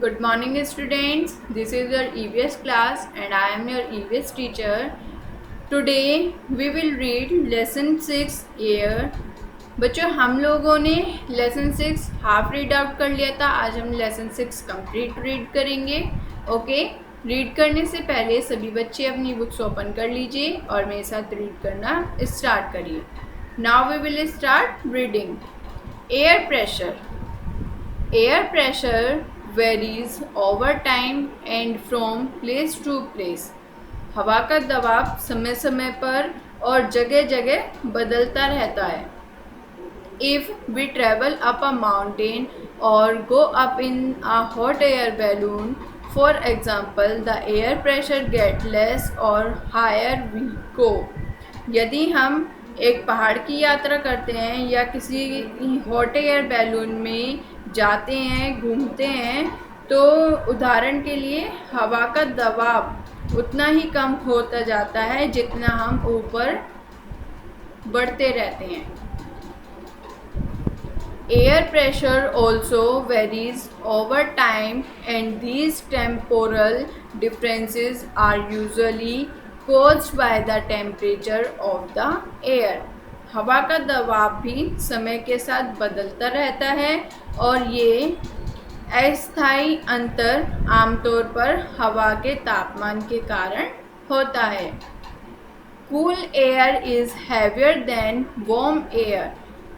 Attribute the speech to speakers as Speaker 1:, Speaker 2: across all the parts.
Speaker 1: Good morning students, this is your EVS class and I am your EVS teacher. Today we will read lesson 6 air. बच्चों हम लोगों ने lesson 6 half read out कर लिया था. आज हम लेसन 6 कंप्लीट रीड करेंगे. ओके, रीड करने से पहले सभी बच्चे अपनी बुक्स ओपन कर लीजिए और मेरे साथ रीड करना स्टार्ट करिए. Now we will start reading. Air pressure. Air pressure varies over time and from place to place. हवा का दबाव समय समय पर और जगह जगह बदलता रहता है. If we travel up a mountain or go up in a hot air balloon, for example, the air pressure get less or higher we go. यदि हम एक पहाड़ की यात्रा करते हैं या किसी हॉट एयर बैलून में जाते हैं, घूमते हैं, तो उदाहरण के लिए हवा का दबाव उतना ही कम होता जाता है जितना हम ऊपर बढ़ते रहते हैं. Air pressure also varies over time and these temporal differences are usually caused by the temperature of the air. हवा का दबाव भी समय के साथ बदलता रहता है और ये अस्थायी अंतर आमतौर पर हवा के तापमान के कारण होता है. Cool air is heavier than warm air.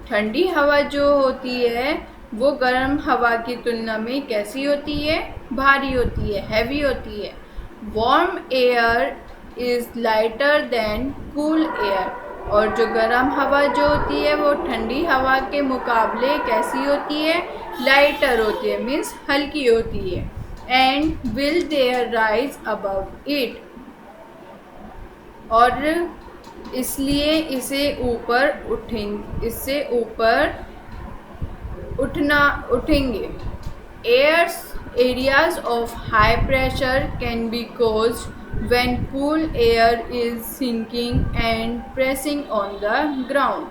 Speaker 1: ठंडी हवा जो होती है वो गर्म हवा की तुलना में कैसी होती है? भारी होती है, हैवी होती है. Warm air is lighter than cool air. और जो गर्म हवा जो होती है वो ठंडी हवा के मुकाबले कैसी होती है? लाइटर होती है, मीन्स हल्की होती है. And will there rise above it. और इसलिए इससे ऊपर उठेंगे. Areas of high pressure can be caused when cool air is sinking and pressing on the ground.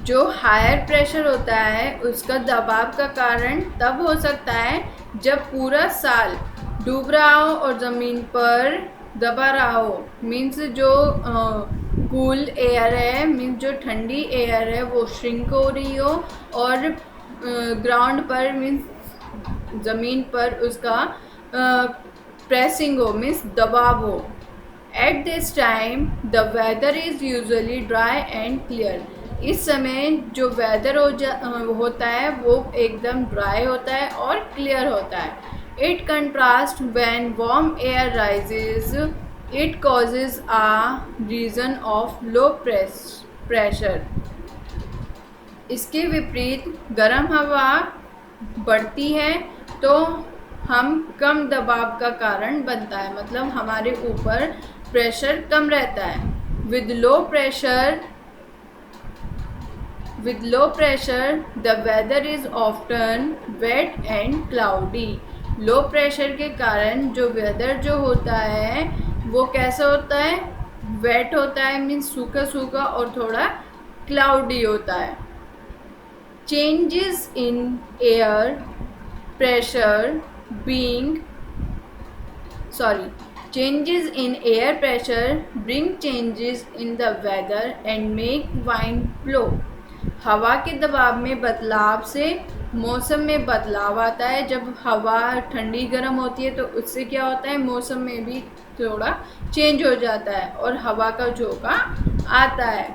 Speaker 1: जो हायर प्रेशर होता है उसका दबाव का कारण तब हो सकता है जब पूरा साल डूब रहा हो और ज़मीन पर दबा रहा हो. मीन्स जो कूल एयर है, मीन्स जो ठंडी एयर है वो श्रिंक हो रही हो और ग्राउंड पर मीन्स ज़मीन पर उसका प्रेसिंग हो, मीन्स दबाव हो. At this time the weather is usually dry and clear. इस समय जो वेदर होता है वो एकदम ड्राई होता है और क्लियर होता है. It contrast when warm air rises. It causes a region of low pressure. इसके विपरीत गर्म हवा बढ़ती है तो हम कम दबाव का कारण बनता है, मतलब हमारे ऊपर प्रेशर कम रहता है. With low pressure the weather is often wet and cloudy. Low pressure के कारण जो वेदर जो होता है वो कैसा होता है? वेट होता है, मीन्स सूखा सूखा और थोड़ा क्लाउडी होता है. Changes in air pressure bring changes in the weather and make wind blow. हवा के दबाव में बदलाव से मौसम में बदलाव आता है. जब हवा ठंडी गर्म होती है तो उससे क्या होता है? मौसम में भी थोड़ा चेंज हो जाता है और हवा का झोंका आता है.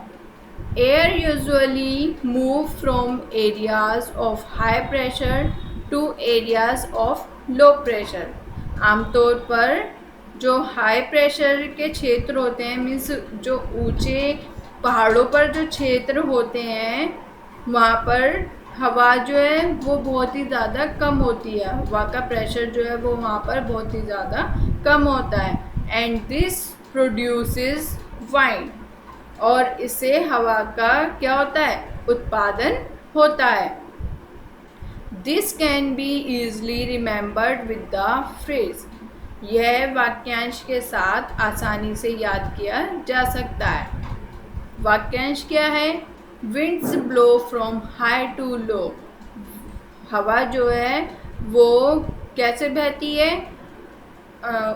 Speaker 1: Air usually move from areas of high pressure to areas of low pressure. आमतौर पर जो हाई प्रेशर के क्षेत्र होते हैं, मीन्स जो ऊंचे पहाड़ों पर जो क्षेत्र होते हैं वहाँ पर हवा जो है वो बहुत ही ज़्यादा कम होती है. हवा का प्रेशर जो है वो वहाँ पर बहुत ही ज़्यादा कम होता है. And this produces wind. और इससे हवा का क्या होता है? उत्पादन होता है. This can be easily remembered with the phrase. यह वाक्यांश के साथ आसानी से याद किया जा सकता है. वाक्यांश क्या है? Winds blow from high to low. हवा जो है वो कैसे बहती है?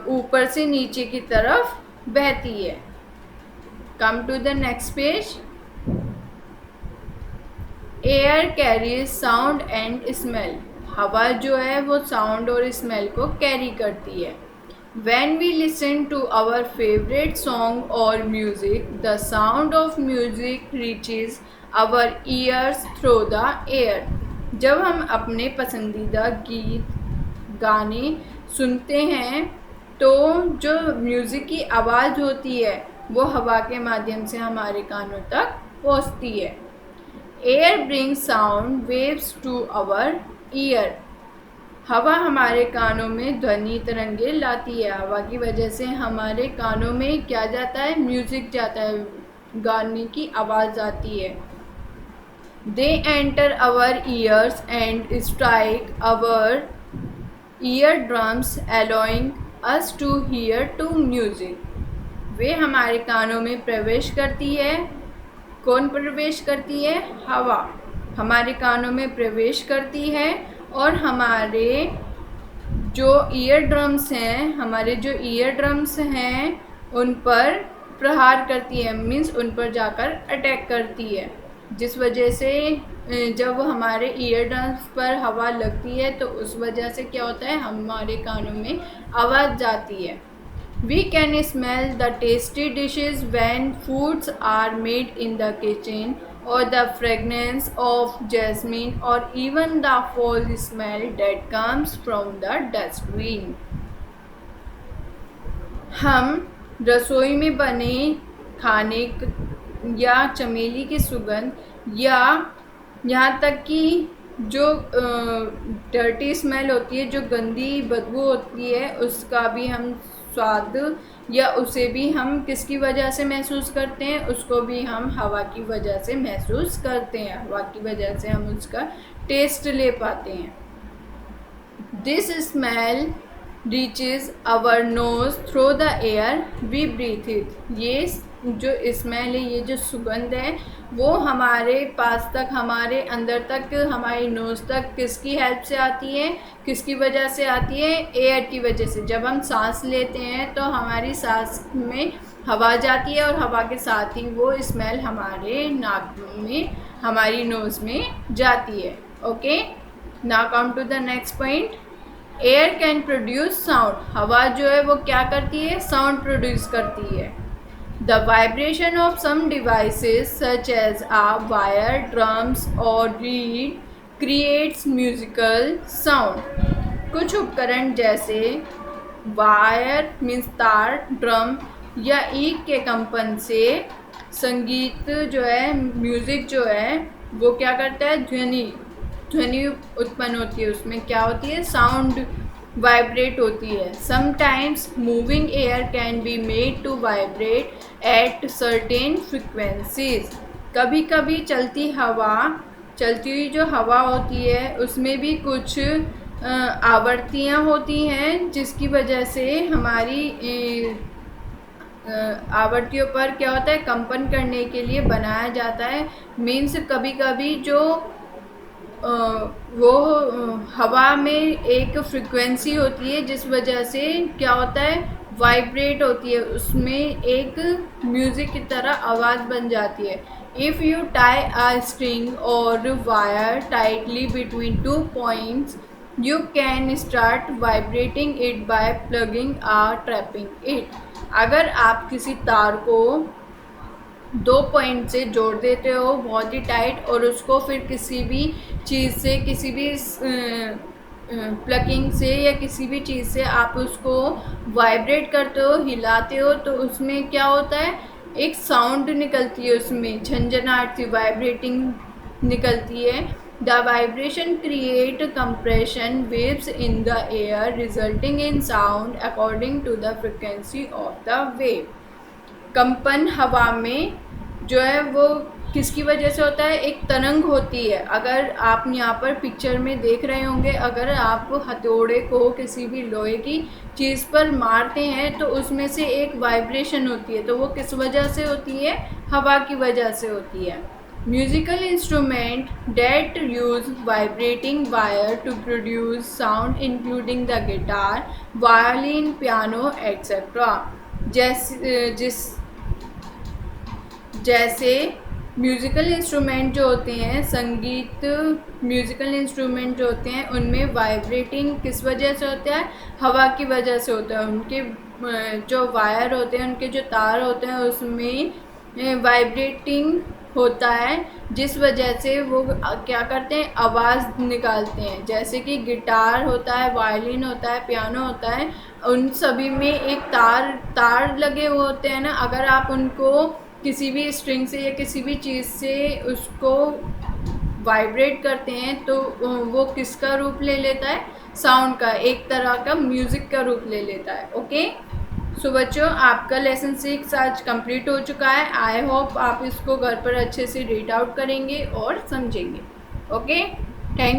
Speaker 1: ऊपर से नीचे की तरफ बहती है। Come to the next page. Air carries sound and smell. हवा जो है वो साउंड और स्मेल को कैरी करती है। When we listen to our favorite song or music, the sound of music reaches our ears through the air. जब हम अपने पसंदीदा गीत गाने सुनते हैं तो जो म्यूज़िक की आवाज़ होती है वो हवा के माध्यम से हमारे कानों तक पहुंचती है। Air brings sound waves to our ear. हवा हमारे कानों में ध्वनि तरंगे लाती है। हवा की वजह से हमारे कानों में क्या जाता है? म्यूज़िक जाता है, गाने की आवाज़ आती है। They enter our ears and strike our ear drums allowing us to hear to music. वे हमारे कानों में प्रवेश करती है। कौन प्रवेश करती है? हवा हमारे कानों में प्रवेश करती है और हमारे जो ईयर ड्रम्स हैं उन पर प्रहार करती है, मीन्स उन पर जाकर अटैक करती है, जिस वजह से जब हमारे ईयर ड्रम्स पर हवा लगती है तो उस वजह से क्या होता है? हमारे कानों में आवाज़ जाती है। We can smell the tasty dishes when foods are made in the kitchen, or the fragrance of jasmine, or even the foul smell that comes from the dustbin. हम रसोई में बने खाने या चमेली की सुगंध या यहाँ तक कि जो डर्टी स्मेल होती है, जो गंदी बदबू होती है, उसका भी हम स्वाद या उसे भी हम किसकी वजह से महसूस करते हैं? उसको भी हम हवा की वजह से महसूस करते हैं। हवा की वजह से हम उसका टेस्ट ले पाते हैं। This smell reaches our nose through the air we breathe it. ये जो स्मेल है, ये जो सुगंध है, वो हमारे पास तक, हमारे अंदर तक, हमारी नोज़ तक किसकी हेल्प से आती है? किसकी वजह से आती है? एयर की वजह से। जब हम सांस लेते हैं तो हमारी सांस में हवा जाती है और हवा के साथ ही वो स्मेल हमारे नाक में, हमारी नोज़ में जाती है। Okay, now come to the next point. Air can produce sound. हवा जो है वो क्या करती है? साउंड प्रोड्यूस करती है। The vibration of some devices such as a wire, drums or reed creates musical sound. कुछ उपकरण जैसे वायर मीन्स तार, ड्रम या ईक के कंपन से संगीत जो है, म्यूज़िक जो है वो क्या करता है? ध्वनि उत्पन्न होती है। उसमें क्या होती है? साउंड वाइब्रेट होती है। Sometimes moving air can be made to vibrate at certain frequencies. कभी कभी चलती हुई जो हवा होती है उसमें भी कुछ आवृत्तियाँ होती हैं, जिसकी वजह से हमारी आवृत्तियों पर क्या होता है? कंपन करने के लिए बनाया जाता है। मीन्स कभी कभी जो वो हवा में एक फ्रिक्वेंसी होती है जिस वजह से क्या होता है? वाइब्रेट होती है, उसमें एक म्यूज़िक की तरह आवाज़ बन जाती है। If you tie a string और wire tightly between 2 points you can start vibrating it by plugging or trapping it. अगर आप किसी तार को 2 पॉइंट से जोड़ देते हो बहुत ही टाइट, और उसको फिर किसी भी चीज़ से, किसी भी प्लगिंग से या किसी भी चीज़ से आप उसको वाइब्रेट करते हो, हिलाते हो, तो उसमें क्या होता है? एक साउंड निकलती है, उसमें झंझनाहट सी वाइब्रेटिंग निकलती है। The vibration create compression waves in the air resulting in sound according to the frequency of the wave. कंपन हवा में जो है वो किसकी वजह से होता है? एक तरंग होती है। अगर आप यहाँ पर पिक्चर में देख रहे होंगे, अगर आप हथौड़े को किसी भी लोहे की चीज़ पर मारते हैं तो उसमें से एक वाइब्रेशन होती है, तो वो किस वजह से होती है? हवा की वजह से होती है। Musical instrument that use vibrating wire to produce sound including the guitar, violin, piano, etc. जैसे म्यूज़िकल इंस्ट्रूमेंट जो होते हैं, संगीत म्यूज़िकल इंस्ट्रूमेंट जो होते हैं उनमें वाइब्रेटिंग किस वजह से होता है? हवा की वजह से होता है। उनके जो वायर होते हैं, उनके जो तार होते हैं उसमें वाइब्रेटिंग होता है, जिस वजह से वो क्या करते हैं? आवाज़ निकालते हैं। जैसे कि गिटार होता है, वायलिन होता है, पियानो होता है, उन सभी में एक तार लगे हुए होते हैं ना। अगर आप उनको किसी भी स्ट्रिंग से या किसी भी चीज़ से उसको वाइब्रेट करते हैं तो वो किसका रूप ले लेता है? साउंड का, एक तरह का म्यूज़िक का रूप ले लेता है। ओके, सो बच्चों, आपका लेसन 6 आज कंप्लीट हो चुका है। आई होप आप इसको घर पर अच्छे से रीड आउट करेंगे और समझेंगे। Okay, thank